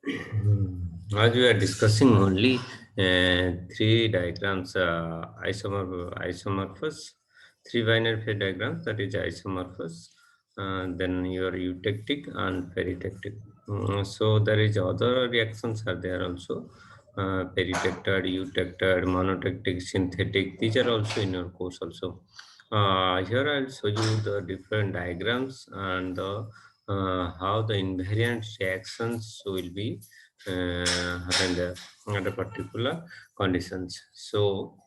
As we are discussing only three diagrams, isomorphous, three binary phase diagrams, that is isomorphous, then your eutectic and peritectic. So there is other reactions are there also, peritected, eutected, monotectic, synthetic. These are also in your course also. Here I'll show you the different diagrams and how the invariant reactions will be happen there under particular conditions. So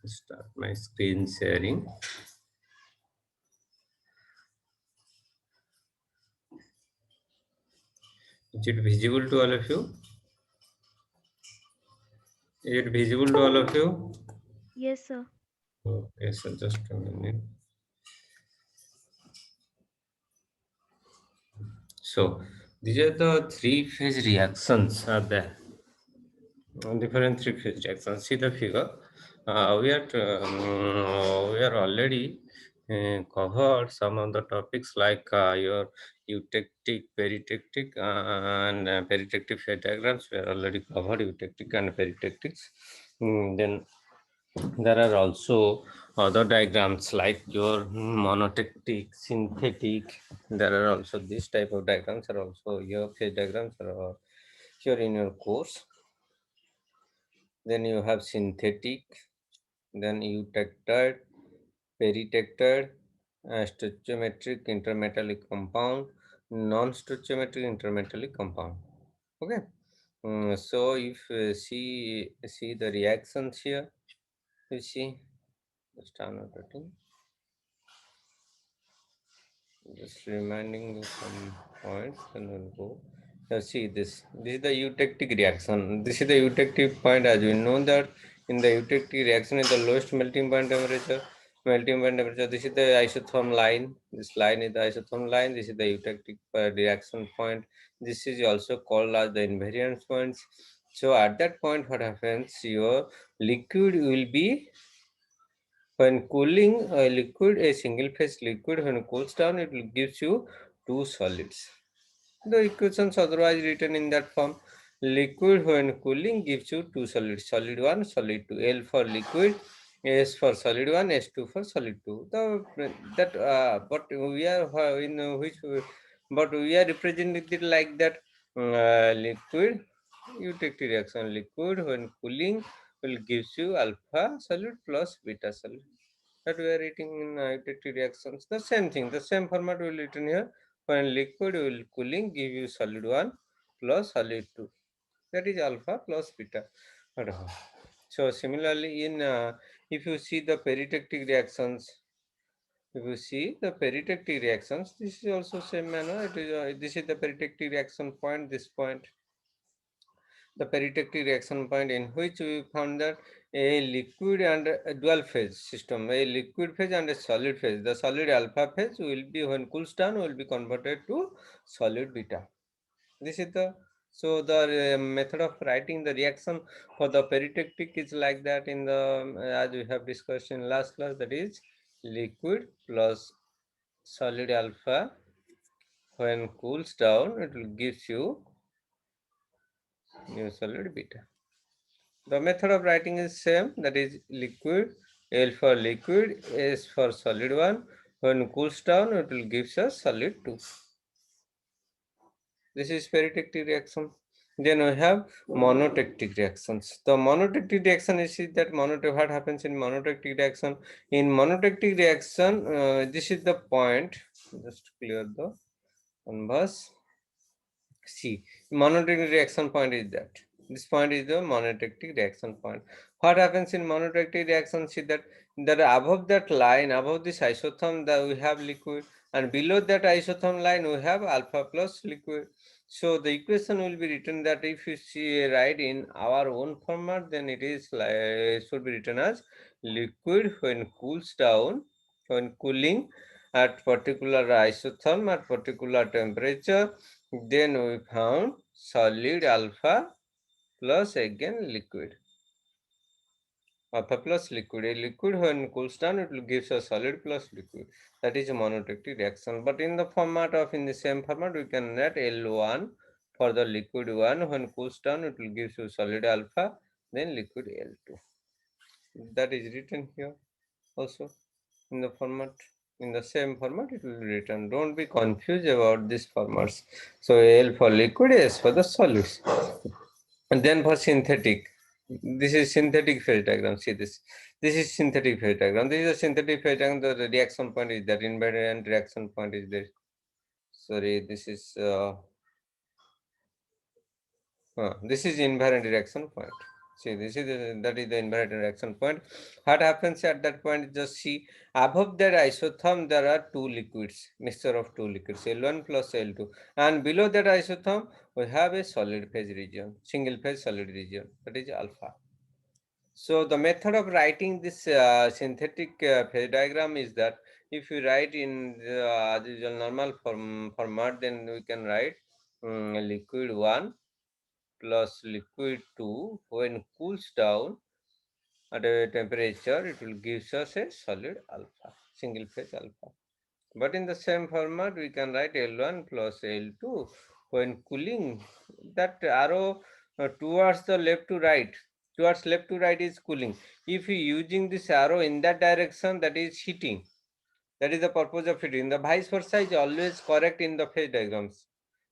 start my screen sharing. Is it visible to all of you? Is it visible to all of you? Yes, sir. Okay, so just a minute. So these are the three phase reactions are there. Different three phase reactions. See the figure. We are already covered some of the topics like your eutectic, peritectic, and peritectic phase diagrams. We are already covered eutectic and peritectics. Then there are also other diagrams like your monotectic, synthetic. There are also this type of diagrams are also your phase diagrams are here in your course. Then you have synthetic, then eutectide, peritectide, stoichiometric intermetallic compound, non-stoichiometric intermetallic compound. Okay. So if see the reactions here, you see just annotating, just reminding you some points, then we'll go. Now see this. This is the eutectic reaction. This is the eutectic point, as we know that in the eutectic reaction is the lowest melting point temperature. Melting point temperature. This is the isotherm line. This line is the isotherm line. This is the eutectic reaction point. This is also called as the invariance points. So at that point, what happens? Your liquid will be when cooling a liquid, a single phase liquid, when it cools down, it will gives you two solids. The equations otherwise written in that form. Liquid when cooling gives you two solids, solid 1, solid 2. L for liquid, S for solid 1, S2 for solid 2. But we are in which, but we are representing it like that. Liquid, you take the reaction. Liquid when cooling will gives you alpha solid plus beta solid. That we are writing in eutectic reactions. The same thing, the same format will written here. When liquid will cooling give you solid 1 plus solid 2. That is alpha plus beta. Whatever. So similarly in if you see the peritectic reactions, if you see the peritectic reactions, this is also same manner. It is this is the peritectic reaction point. This point, the peritectic reaction point, in which we found that a liquid and a dual phase system, a liquid phase and a solid phase. The solid alpha phase will be, when cools down, will be converted to solid beta. This is the, so the method of writing the reaction for the peritectic is like that in the as we have discussed in last class, that is liquid plus solid alpha, when cools down it will gives you new solid beta. The method of writing is same, that is liquid, L for liquid, S for solid 1. When cools down, it will give us solid 2. This is peritectic reaction. Then we have monotectic reactions. The monotectic reaction is that what happens in monotectic reaction. In monotectic reaction, this is the point. Just clear the canvas. See, monotectic reaction point is that. This point is the monotectic reaction point. What happens in monotectic reaction? See that above that line, above this isotherm, that we have liquid, and below that isotherm line we have alpha plus liquid. So the equation will be written that, if you see write in our own format, then it is like, should be written as liquid when cools down, when cooling at particular isotherm at particular temperature, then we found solid alpha plus again liquid. Alpha plus liquid. A liquid when cools down, it will give us solid plus liquid. That is a monotectic reaction. But in the format of, in the same format, we can write L1 For the liquid 1, when cools down, it will give you solid alpha, then liquid L2. That is written here also in the format. In the same format, it will be written. Don't be confused about these formats. So L for liquid, S for the solids. And then for synthetic, this is synthetic phase diagram. See this. This is synthetic phase diagram. This is a synthetic phase diagram. The reaction point is there. Invariant reaction point is there. Sorry, this is invariant reaction point. See, this is that is the invariant reaction point. What happens at that point? Just see, above that isotherm there are two liquids, mixture of two liquids, L1 plus L2, and below that isotherm we have a solid phase region, single phase solid region, that is alpha. So the method of writing this synthetic phase diagram is that if you write in the usual normal format, then we can write liquid 1 plus liquid 2 when cools down at a temperature, it will give us a solid alpha, single phase alpha. But in the same format, we can write L1 plus L2 when cooling. That arrow towards the left to right, towards left to right is cooling. If you using this arrow in that direction, that is heating. That is the purpose of heating. The vice versa is always correct in the phase diagrams.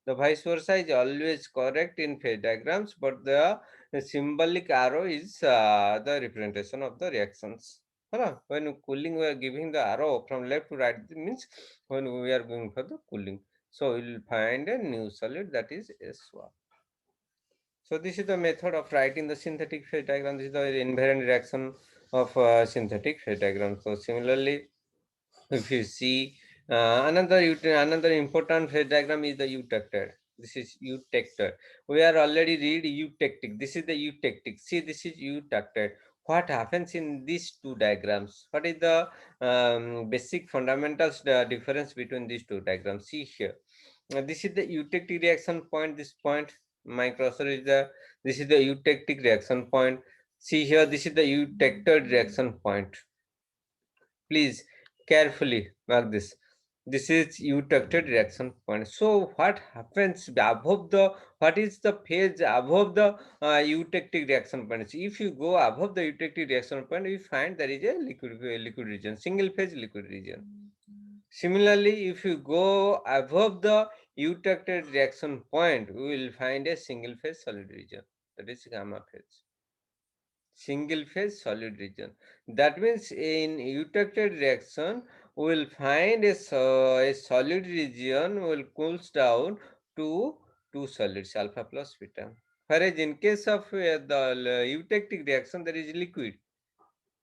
The vice versa is always correct in phase diagrams, but the symbolic arrow is the representation of the reactions. When cooling, we are giving the arrow from left to right, it means when we are going for the cooling. So we will find a new solid, that is S1. So this is the method of writing the synthetic phase diagram. This is the invariant reaction of synthetic phase diagram. So similarly, if you see another important phase diagram is the eutector. This is eutector. We are already read eutectic. This is the eutectic. See, this is eutector. What happens in these two diagrams? What is the basic fundamentals difference between these two diagrams? See here. This is the eutectic reaction point. This point, my cursor is the. This is the eutectic reaction point. See here. This is the eutector reaction point. Please carefully mark this. This is eutectic reaction point. So what happens above the, what is the phase above the eutectic reaction point? So if you go above the eutectic reaction point, we find there is a liquid region, single phase liquid region. Similarly, if you go above the eutectic reaction point, we will find a single phase solid region, that is gamma phase. Single phase solid region. That means in eutectic reaction, we will find a solid region will cools down to two solids, alpha plus beta. Whereas in case of the eutectic reaction, there is liquid.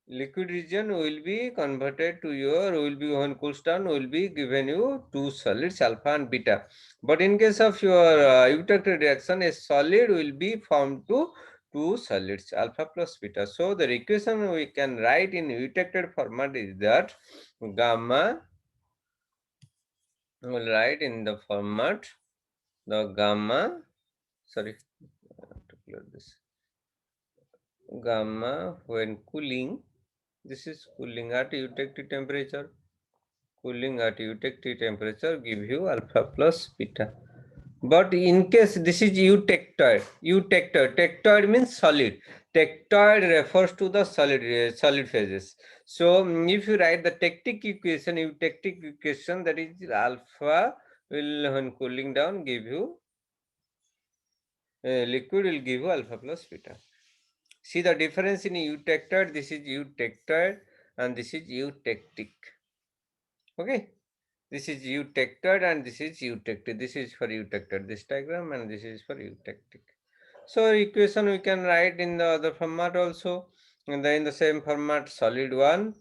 Liquid region will be converted to your, will be when cools down, will be given you two solids, alpha and beta. But in case of your eutectic reaction, a solid will be formed to two solids, alpha plus beta. So the equation we can write in eutected format is that gamma, we will write in the format the gamma, sorry, I have to clear this. Gamma when cooling, this is cooling at eutectic temperature. Cooling at eutectic temperature give you alpha plus beta. But in case this is eutectoid, tectoid means solid. Tectoid refers to the solid phases. So if you write the tectic equation, eutectic equation, that is alpha will when cooling down give you liquid will give you alpha plus beta. See the difference in eutectoid. This is eutectoid and this is eutectic. Okay. This is eutectoid and this is eutectic. This is for eutectoid, this diagram, and this is for eutectic. So equation we can write in the other format also. And then in the same format, solid 1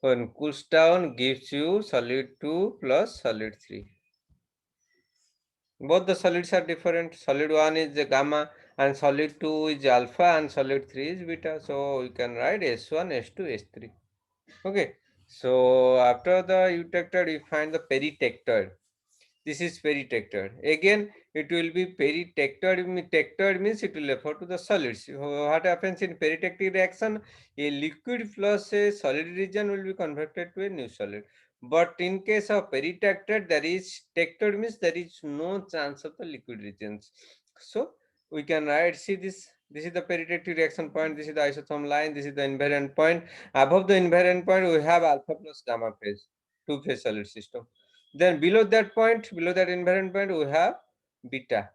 when cools down gives you solid 2 plus solid 3. Both the solids are different. Solid 1 is the gamma and solid 2 is alpha and solid 3 is beta. So we can write S1, S2, S3. Okay. So after the eutectoid, we find the peritectoid. This is peritectoid. Again, it will be peritectoid. Tectoid means it will refer to the solids. What happens in peritectic reaction? A liquid plus a solid region will be converted to a new solid. But in case of peritectoid, there is tectoid means there is no chance of the liquid regions. So we can write, see this is the peritectic reaction point, this is the isotherm line, this is the invariant point. Above the invariant point we have alpha plus gamma phase, two phase solid system. Then below that point, below that invariant point, we have beta.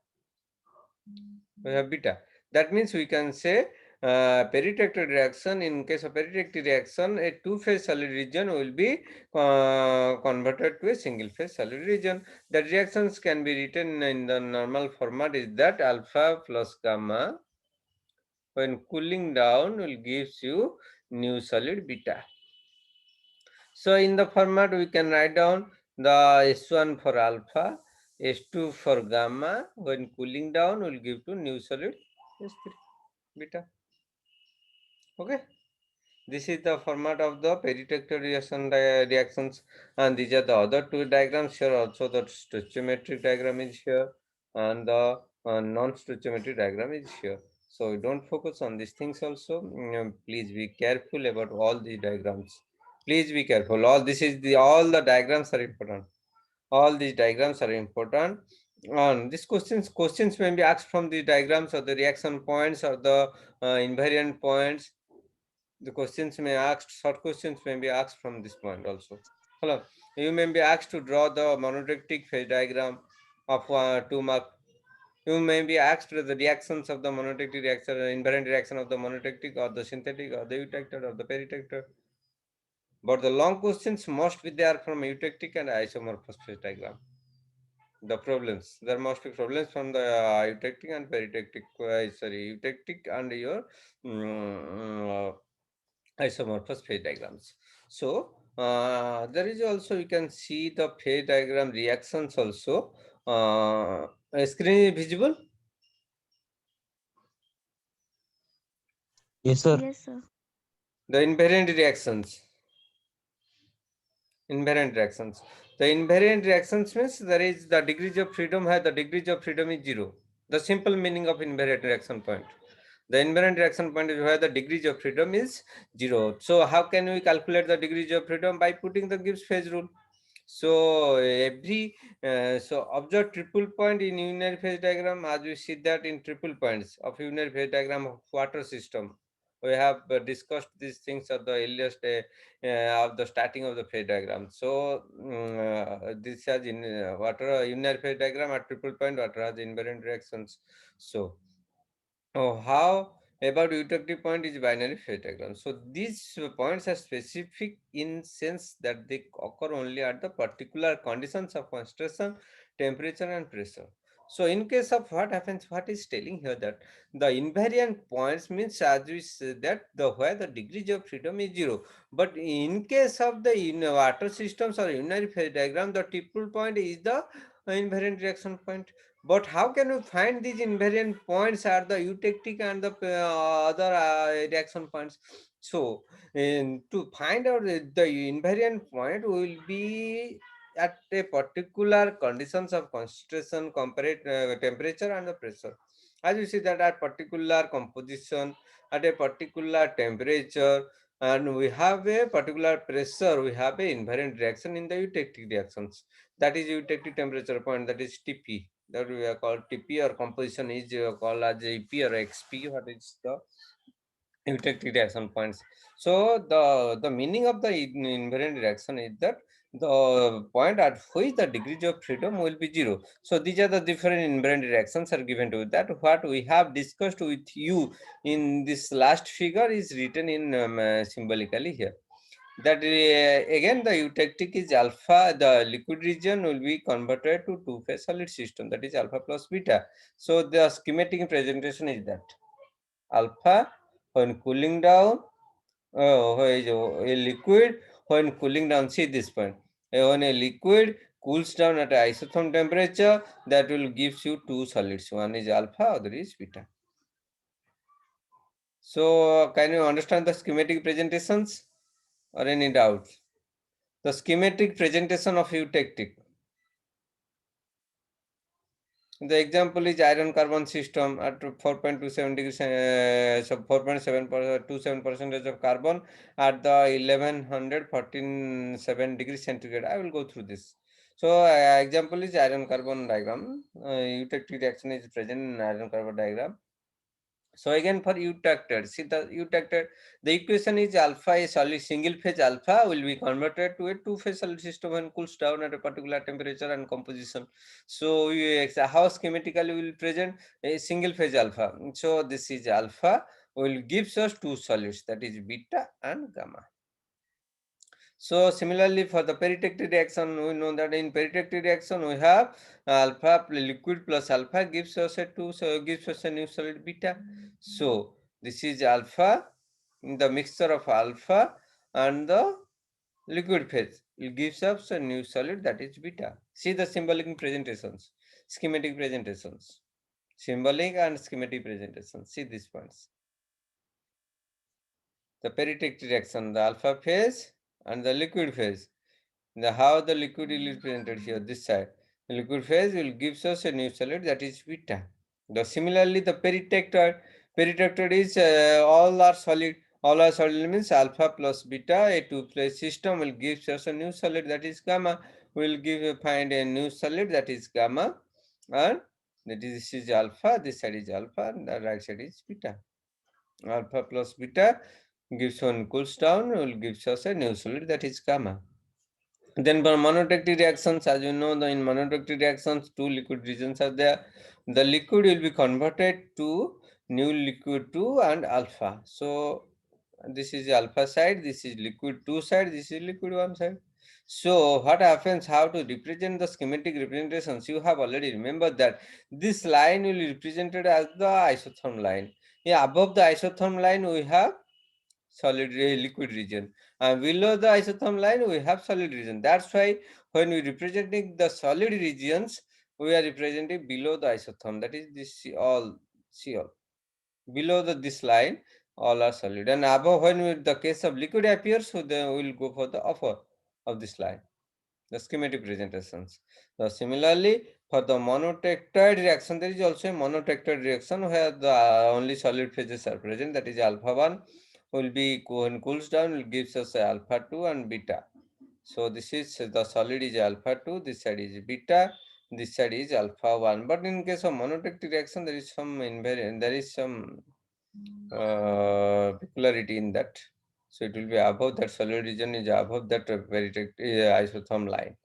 We have beta. That means we can say peritectic reaction. In case of peritectic reaction, a two-phase solid region will be converted to a single-phase solid region. The reactions can be written in the normal format is that alpha plus gamma when cooling down will gives you new solid beta. So in the format we can write down the S1 for alpha, S2 for gamma. When cooling down will give to new solid S3 beta. Okay, this is the format of the peritectic reactions, and these are the other two diagrams here. Also the stoichiometric diagram is here, and the non-stoichiometric diagram is here. So don't focus on these things also. Please be careful about all these diagrams. Please be careful. All the diagrams are important. All these diagrams are important. These questions may be asked from the diagrams or the reaction points or the invariant points. The questions may asked, short questions may be asked from this point also. Hello, you may be asked to draw the monotectic phase diagram of 2 mark. You may be asked the reactions of the monotectic reaction, invariant reaction of the monotectic or the synthetic or the eutectic or the peritectic. But the long questions must be there from eutectic and isomorphous phase diagram. The problems, there must be problems from the eutectic and peritectic, eutectic and your isomorphous phase diagrams. So there is also, you can see the phase diagram reactions also. Screen is visible? Yes, sir. Yes, sir. The invariant reactions. Invariant reactions. The invariant reactions means there is the degrees of freedom, where the degrees of freedom is 0. The simple meaning of invariant reaction point. The invariant reaction point is where the degrees of freedom is 0. So how can we calculate the degrees of freedom? By putting the Gibbs phase rule. So so observe triple point in unary phase diagram, as we see that in triple points of unary phase diagram of water system. We have discussed these things at the earliest of the starting of the phase diagram. So this has in water unary phase diagram at triple point, water has invariant reactions. So how about eutectic point is binary phase diagram. So these points are specific in sense that they occur only at the particular conditions of concentration, temperature and pressure. So in case of what happens, what is telling here that the invariant points means, as we say, that the where the degrees of freedom is 0. But in case of the water systems or unary phase diagram, the triple point is the invariant reaction point. But how can we find these invariant points at the eutectic and the other reaction points? So, to find out the invariant point will be at a particular conditions of concentration, temperature and the pressure. As you see that at particular composition, at a particular temperature, and we have a particular pressure, we have a invariant reaction in the eutectic reactions. That is eutectic temperature point, that is TP, that we are called TP, or composition is called as EP or XP. What is the eutectic reaction points? So the meaning of the invariant reaction is that the point at which the degrees of freedom will be 0. So these are the different invariant reactions are given to that. What we have discussed with you in this last figure is written in symbolically here. That again the eutectic is alpha, the liquid region will be converted to two-phase solid system, that is alpha plus beta. So the schematic presentation is that alpha when cooling down, a liquid when cooling down, see this point, when a liquid cools down at isotherm temperature, that will gives you two solids, one is alpha, other is beta. So can you understand the schematic presentations or any doubts? The schematic presentation of eutectic. The example is iron carbon system at 4.27 degrees, so 4.727% of carbon at the 1147 degrees centigrade. I will go through this. So example is iron carbon diagram. Eutectic reaction is present in iron carbon diagram. So again for eutector, see the eutector, the equation is alpha, a solid single phase alpha will be converted to a two phase solid system when cools down at a particular temperature and composition. So how schematically will present a single phase alpha. So this is alpha will gives us two solids, that is beta and gamma. So similarly for the peritectic reaction, we know that in peritectic reaction we have alpha liquid plus alpha gives us a two, so gives us a new solid beta. So this is alpha, the mixture of alpha and the liquid phase. It gives us a new solid, that is beta. See the symbolic presentations, schematic presentations, symbolic and schematic presentations. See these points. The peritectic reaction, the alpha phase and the liquid phase. How the liquid will be presented here, this side. The liquid phase will gives us a new solid, that is beta. Similarly, the peritectoid is all are solid. All are solid means alpha plus beta. A two-phase system will give us a new solid, that is gamma. Will find a new solid, that is gamma, and this is alpha. This side is alpha, and the right side is beta. Alpha plus beta gives one cools down, will gives us a new solid, that is gamma. Then for monotactic reactions, as you know, in monotactic reactions, two liquid regions are there. The liquid will be converted to new liquid 2 and alpha. So this is alpha side, this is liquid 2 side, this is liquid 1 side. So what happens, how to represent the schematic representations? You have already remembered that this line will be represented as the isotherm line. Yeah, above the isotherm line we have solid liquid region, and below the isotherm line we have solid region. That's why when we representing the solid regions, we are representing below the isotherm, that is this C all below this line all are solid, and above when the case of liquid appears, so then we will go for the upper of this line, the schematic presentations. So similarly, for the monotectoid reaction, there is also a monotectoid reaction where the only solid phases are present, that is alpha 1 will be, when cools down, will gives us alpha 2 and beta. So this is the solid is alpha 2, this side is beta, this side is alpha 1. But in case of monotectic reaction, there is some invariant, there is some peculiarity in that. So it will be above that solid region is above that isotherm line.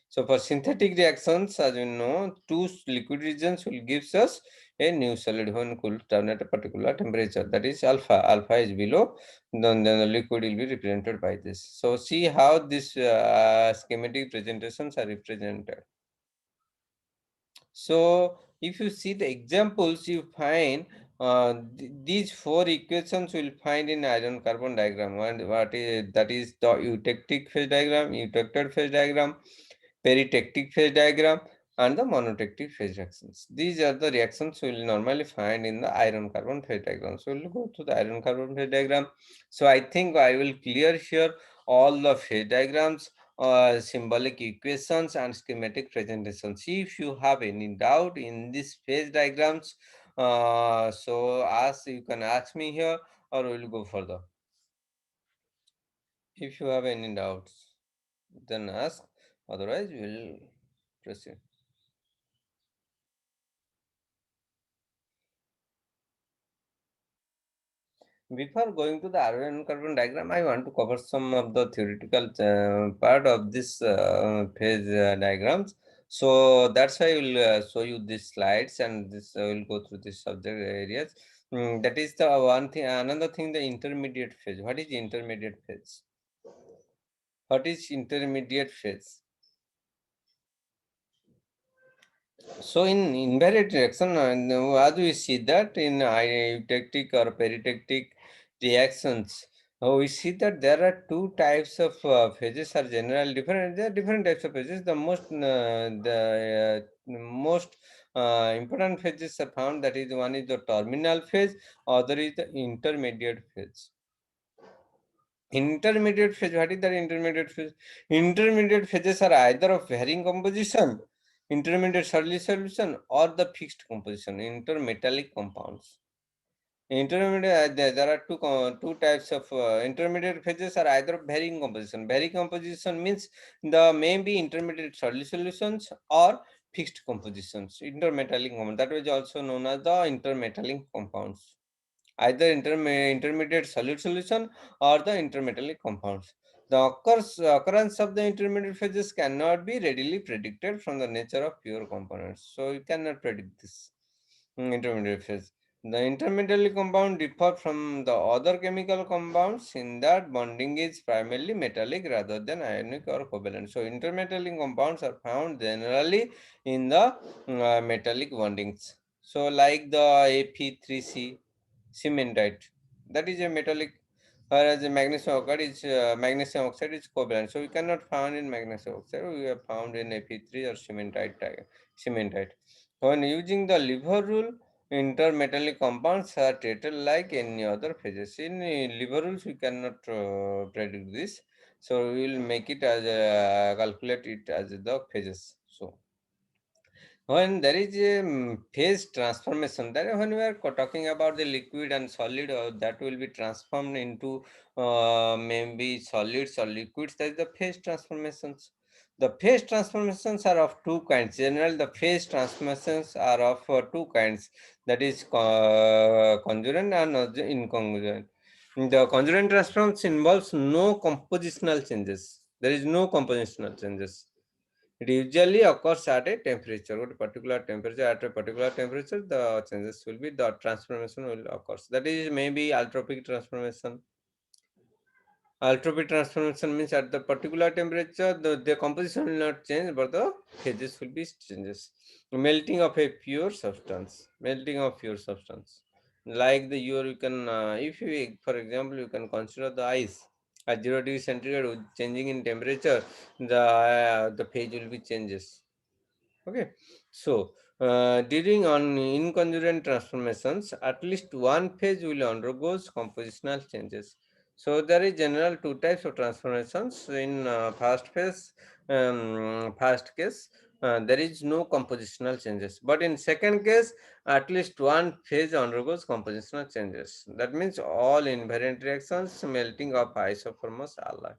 So for synthetic reactions, as you know, two liquid regions will gives us a new solid when cooled down at a particular temperature. That is alpha. Alpha is below, then the liquid will be represented by this. So see how this schematic presentations are represented. So if you see the examples, you find these four equations will find in iron carbon diagram. And what is that is the eutectic phase diagram, eutector phase diagram, peritectic phase diagram, and the monotectic phase reactions. These are the reactions we will normally find in the iron carbon phase diagram. So we'll go to the iron carbon phase diagram. So I think I will clear here all the phase diagrams, symbolic equations, and schematic presentations. See if you have any doubt in these phase diagrams. So you can ask me here, or we'll go further. If you have any doubts, then ask. Otherwise, we'll proceed. Before going to the iron carbon diagram, I want to cover some of the theoretical part of this phase diagrams. So that's why I will show you these slides, and this I will go through these subject areas. That is the one thing. Another thing, the intermediate phase. What is intermediate phase? What is intermediate phase? So in invariant reaction, as we see that in eutectic or peritectic reactions, we see that there are two types of phases are generally different. There are different types of phases. The most important phases are found, that is, one is the terminal phase, other is the intermediate phase. Intermediate phase, what is that intermediate phase? Intermediate phases are either of varying composition, intermediate solid solution, or the fixed composition, intermetallic compounds. Intermediate, there are two types of intermediate phases are either varying composition. Varying composition means the may be intermediate solid solutions or fixed compositions. Intermetallic compounds, that is also known as the intermetallic compounds. Either intermediate solid solution or the intermetallic compounds. The occurrence of the intermediate phases cannot be readily predicted from the nature of pure components. So you cannot predict this intermediate phase. The intermediate compound differ from the other chemical compounds in that bonding is primarily metallic rather than ionic or covalent. So intermetallic compounds are found generally in the metallic bondings. So like the Fe3C cementite, that is a metallic, whereas the magnesium oxide is covalent. So we cannot found in magnesium oxide. We have found in Fe3 or cementite. When using the Lever rule, intermetallic compounds are treated like any other phases. In Lever rules, we cannot predict this, so we will make it as calculate it as the phases. So when there is a phase transformation, that is when we are talking about the liquid and solid, that will be transformed into maybe solids or liquids. That is the phase transformations. The phase transformations are of two kinds. Generally, the phase transformations are of two kinds. That is congruent and incongruent. The congruent transforms involves no compositional changes. There is no compositional changes. It usually occurs at a temperature, at a particular temperature. At a particular temperature, the changes will be, the transformation will occur. That is maybe allotropic transformation. Allotropic transformation means at the particular temperature, the composition will not change, but the phases will be changes. Melting of a pure substance. Melting of pure substance. Like the you can, if you, for example, you can consider the ice at 0 degree centigrade with changing in temperature, the phase will be changes. Okay, so during on incongruent transformations, at least one phase will undergoes compositional changes. So there is general two types of transformations. In first case, there is no compositional changes. But in second case, at least one phase undergoes compositional changes. That means all invariant reactions, melting of isoformous alloy.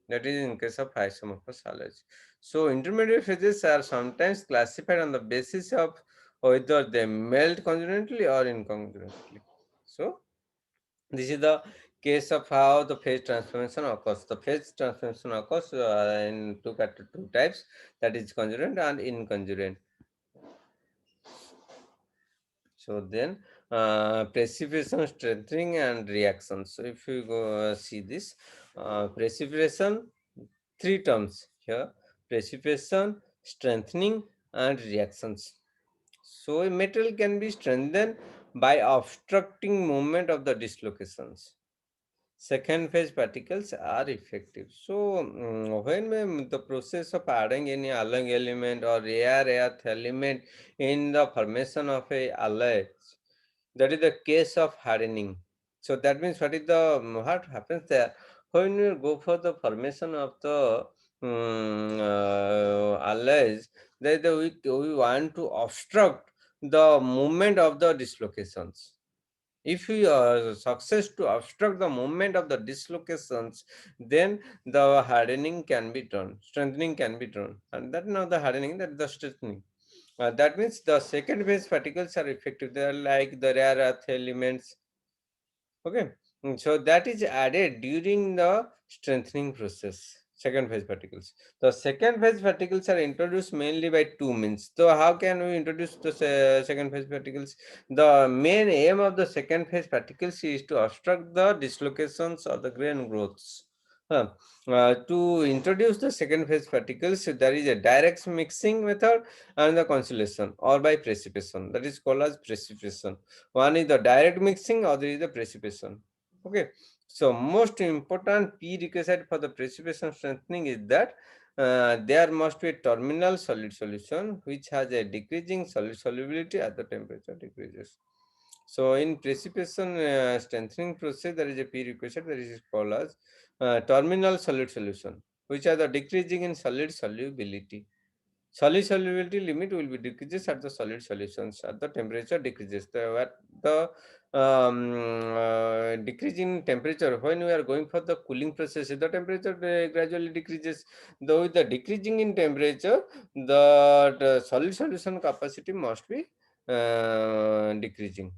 That is in case of isomorphous allergy. So intermediate phases are sometimes classified on the basis of whether they melt congruently or incongruently. So this is the case of how the phase transformation occurs. The phase transformation occurs in two types, that is congruent and incongruent. So then precipitation, strengthening and reaction. So if you go see this precipitation, three terms here: precipitation, strengthening and reactions. So a metal can be strengthened by obstructing movement of the dislocations. Second phase particles are effective. So when the process of adding any alloying element or rare earth element in the formation of a alloy, that is the case of hardening. So that means what happens there when you go for the formation of the alloys, that we want to obstruct the movement of the dislocations. If we are success to obstruct the movement of the dislocations, then the hardening can be done, strengthening can be done, and that not the hardening, that is the strengthening. That means the second phase particles are effective. They are like the rare earth elements. Okay, so that is added during the strengthening process. Second phase particles. The second phase particles are introduced mainly by two means. So how can we introduce the second phase particles? The main aim of the second phase particles is to obstruct the dislocations or the grain growths. To introduce the second phase particles, there is a direct mixing method and the consolidation or by precipitation. That is called as precipitation. One is the direct mixing, other is the precipitation. Okay. So most important prerequisite for the precipitation strengthening is that there must be a terminal solid solution which has a decreasing solid solubility as the temperature decreases. So in precipitation strengthening process, there is a prerequisite that is called as terminal solid solution, which are the decreasing in solid solubility. Solid solubility limit will be decreases at the solid solutions at the temperature decreases. The decrease in temperature, when we are going for the cooling process, the temperature gradually decreases. Though with the decreasing in temperature, the solid solution capacity must be decreasing.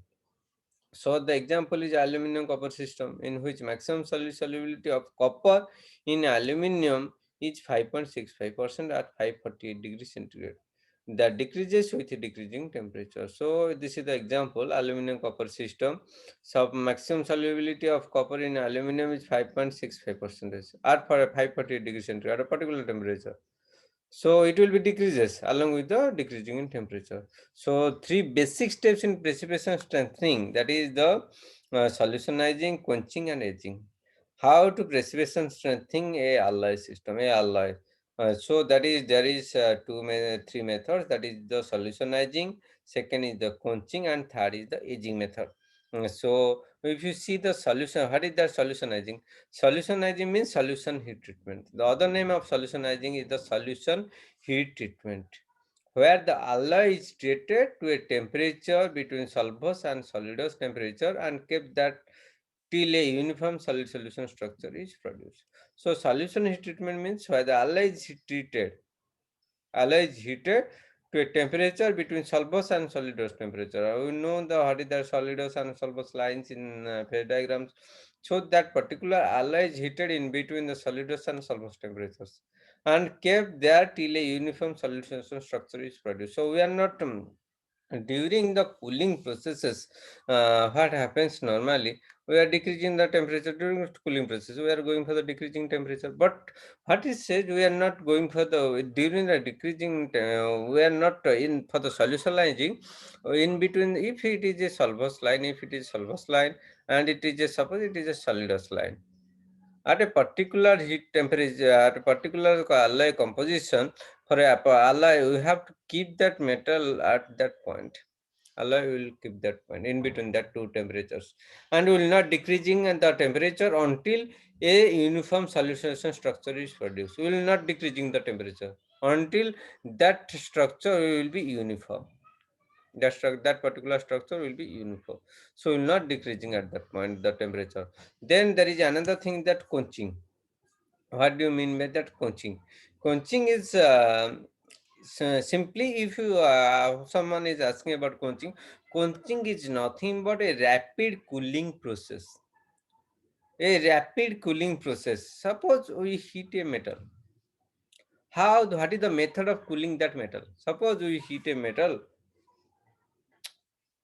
So the example is aluminum copper system, in which maximum solid solubility of copper in aluminum is 5.65% at 548 degrees centigrade. That decreases with decreasing temperature. So this is the example, aluminum copper system. So maximum solubility of copper in aluminum is 5.65% at 548 degrees centigrade at a particular temperature. So it will be decreases along with the decreasing in temperature. So three basic steps in precipitation strengthening, that is the solutionizing, quenching and aging. How to precipitation strengthening a alloy system, a alloy. So that is, there is three methods, that is the solutionizing, second is the quenching and third is the aging method. So if you see the solution, what is that solutionizing? Solutionizing means solution heat treatment. The other name of solutionizing is the solution heat treatment, where the alloy is treated to a temperature between solvous and solidus temperature and kept that till a uniform solid solution structure is produced. So solution heat treatment means where the alloy is treated, alloy is heated to a temperature between solvous and solidus temperature. We know the what is the solidus and solvous lines in phase diagrams. So that particular alloy is heated in between the solidus and solvous temperatures and kept there till a uniform solution structure is produced. So we are not during the cooling processes, what happens normally, we are decreasing the temperature during the cooling process, we are going for the decreasing temperature. But what is said, we are not going for the during the decreasing we are not in for the solutionizing in between. If it is a solvous line, if it is solvous line and it is a, suppose it is a solidus line, at a particular heat temperature, at a particular alloy composition, for a alloy we have to keep that metal at that point. Alloy will keep that point in between that two temperatures and will not decreasing the temperature until a uniform solution structure is produced. We will not decreasing the temperature until that structure will be uniform. That particular structure will be uniform. So will not decreasing at that point the temperature. Then there is another thing, that quenching. What do you mean by that, quenching? Quenching is simply, if you someone is asking about quenching, quenching is nothing but a rapid cooling process. A rapid cooling process. Suppose we heat a metal. How? What is the method of cooling that metal? Suppose we heat a metal.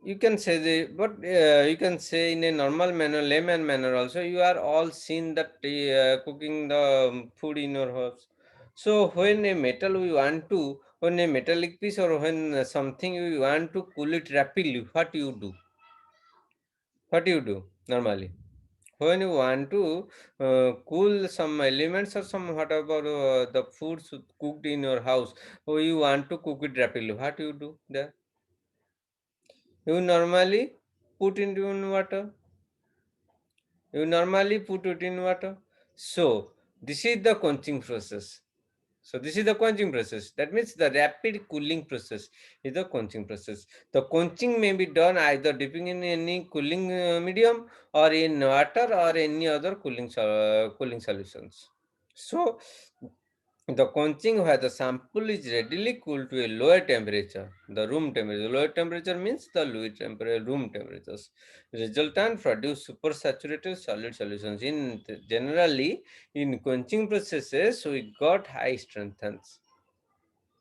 You can say but you can say in a normal manner, layman manner also. You are all seen that cooking the food in your house. So when a metal we want to, when a metallic piece or when something we want to cool it rapidly, what you do? What you do normally? When you want to cool some elements or some whatever the foods cooked in your house, or you want to cook it rapidly, what you do there? You normally put into water. You normally put it in water. So this is the quenching process. So this is the quenching process. That means the rapid cooling process is the quenching process. The quenching may be done either dipping in any cooling medium or in water or any other cooling solutions. So the quenching where the sample is readily cooled to a lower temperature, the room temperature. Lower temperature means the room temperatures. Resultant produce supersaturated solid solutions. In generally, in quenching processes, we got high strengthens.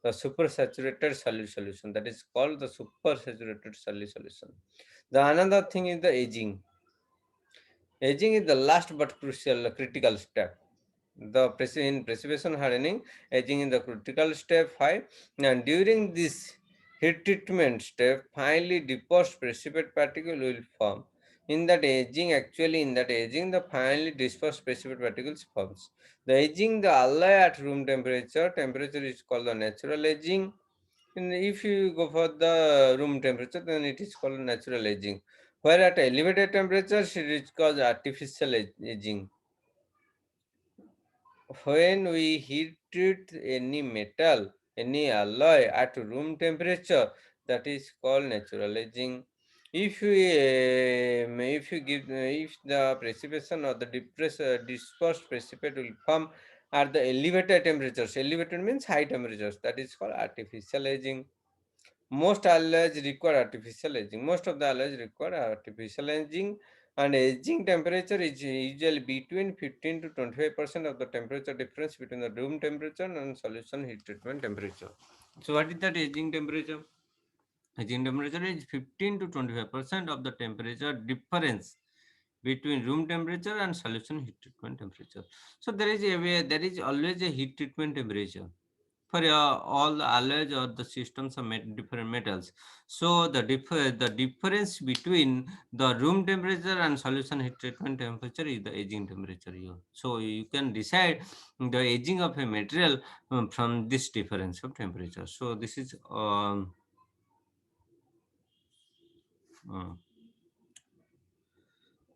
The supersaturated solid solution, that is called the supersaturated solid solution. The another thing is the aging. Aging is the last but crucial critical step. In precipitation hardening, aging in the critical step 5, and during this heat treatment step, finely dispersed precipitate particle will form. In that aging, the finely dispersed precipitate particles forms. The aging, the alloy at room temperature is called the natural aging. And if you go for the room temperature, then it is called natural aging. Where at elevated temperature, it is called artificial aging. When we heat treat any metal, any alloy at room temperature, that is called natural aging. If the precipitation or the dispersed precipitate will come at the elevated temperatures, elevated means high temperatures, that is called artificial aging. Most alloys require artificial aging. Most of the alloys require artificial aging, and aging temperature is usually between 15 to 25% of the temperature difference between the room temperature and solution heat treatment temperature. So what is that aging temperature? Aging temperature is 15 to 25% of the temperature difference between room temperature and solution heat treatment temperature. So there is always a heat treatment temperature for all the alloys or the systems of different metals. So the difference between the room temperature and solution heat treatment temperature is the aging temperature here. So you can decide the aging of a material from this difference of temperature. So this is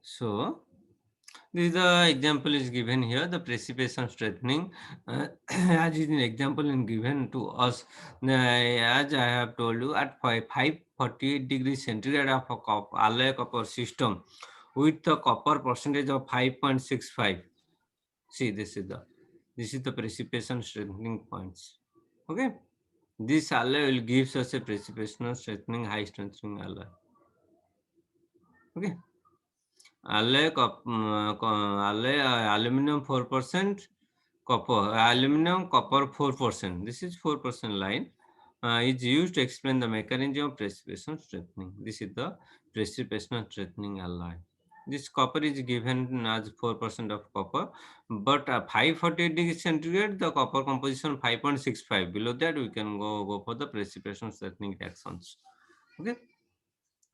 so this is the example is given here, the precipitation strengthening. As is an example in given to us, as I have told you, at 548 degrees centigrade of a alloy copper system with the copper percentage of 5.65. See, this is the precipitation strengthening points. Okay, this alloy will gives us a precipitation strengthening, high strengthening alloy. Okay. Aluminum 4%, aluminum copper 4%. This is 4% line is used to explain the mechanism of precipitation strengthening. This is the precipitation strengthening alloy. This copper is given as 4% of copper, but 548 degrees centigrade, the copper composition 5.65. Below that, we can go for the precipitation strengthening reactions. Okay.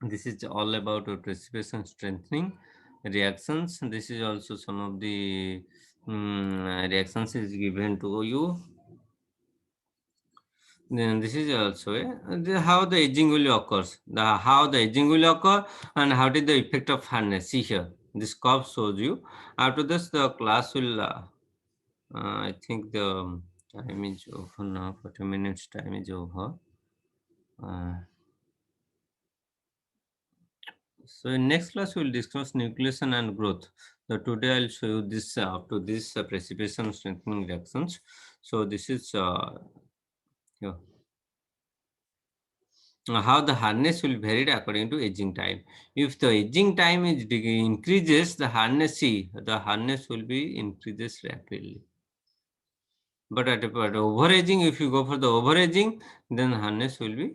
This is all about precipitation strengthening reactions. This is also some of the reactions is given to you. Then this is also how the aging will occur. How the aging will occur and how did the effect of hardness. See here, this curve shows you. After this, the class will. I think the time is over now. 40 minutes time is over. So in next class we will discuss nucleation and growth. So today I'll show you this up to this precipitation strengthening reactions. So this is yeah, how the hardness will vary according to aging time. If the aging time is increases, the hardness will be increases rapidly. But at overaging, if you go for the overaging, then hardness will be